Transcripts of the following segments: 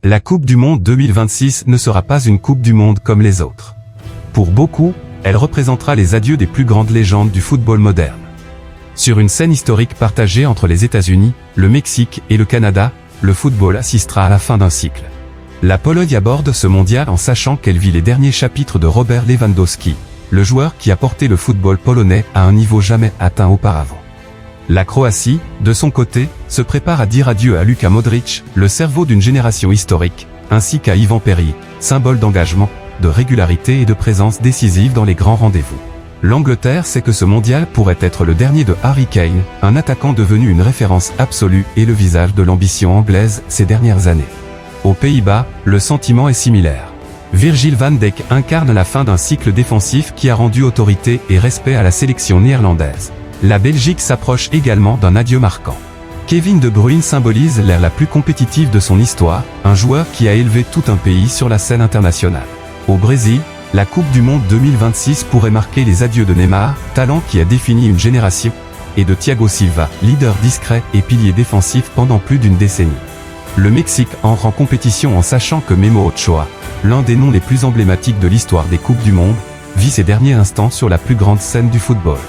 La Coupe du Monde 2026 ne sera pas une Coupe du Monde comme les autres. Pour beaucoup, elle représentera les adieux des plus grandes légendes du football moderne. Sur une scène historique partagée entre les États-Unis, le Mexique et le Canada, le football assistera à la fin d'un cycle. La Pologne aborde ce mondial en sachant qu'elle vit les derniers chapitres de Robert Lewandowski, le joueur qui a porté le football polonais à un niveau jamais atteint auparavant. La Croatie, de son côté, se prépare à dire adieu à Luka Modric, le cerveau d'une génération historique, ainsi qu'à Ivan Perrier, symbole d'engagement, de régularité et de présence décisive dans les grands rendez-vous. L'Angleterre sait que ce mondial pourrait être le dernier de Harry Kane, un attaquant devenu une référence absolue et le visage de l'ambition anglaise ces dernières années. Aux Pays-Bas, le sentiment est similaire. Virgil van Dijk incarne la fin d'un cycle défensif qui a rendu autorité et respect à la sélection néerlandaise. La Belgique s'approche également d'un adieu marquant. Kevin De Bruyne symbolise l'ère la plus compétitive de son histoire, un joueur qui a élevé tout un pays sur la scène internationale. Au Brésil, la Coupe du Monde 2026 pourrait marquer les adieux de Neymar, talent qui a défini une génération, et de Thiago Silva, leader discret et pilier défensif pendant plus d'une décennie. Le Mexique entre en compétition en sachant que Memo Ochoa, l'un des noms les plus emblématiques de l'histoire des Coupes du Monde, vit ses derniers instants sur la plus grande scène du football.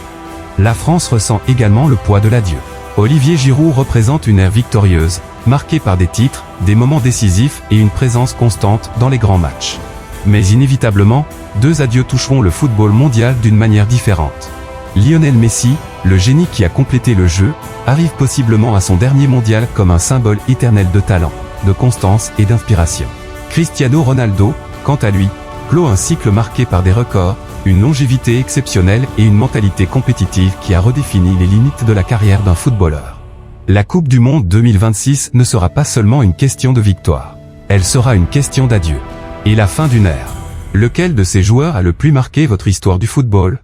La France ressent également le poids de l'adieu. Olivier Giroud représente une ère victorieuse, marquée par des titres, des moments décisifs et une présence constante dans les grands matchs. Mais inévitablement, deux adieux toucheront le football mondial d'une manière différente. Lionel Messi, le génie qui a complété le jeu, arrive possiblement à son dernier mondial comme un symbole éternel de talent, de constance et d'inspiration. Cristiano Ronaldo, quant à lui, clôt un cycle marqué par des records, une longévité exceptionnelle et une mentalité compétitive qui a redéfini les limites de la carrière d'un footballeur. La Coupe du Monde 2026 ne sera pas seulement une question de victoire. Elle sera une question d'adieu. Et la fin d'une ère. Lequel de ces joueurs a le plus marqué votre histoire du football ?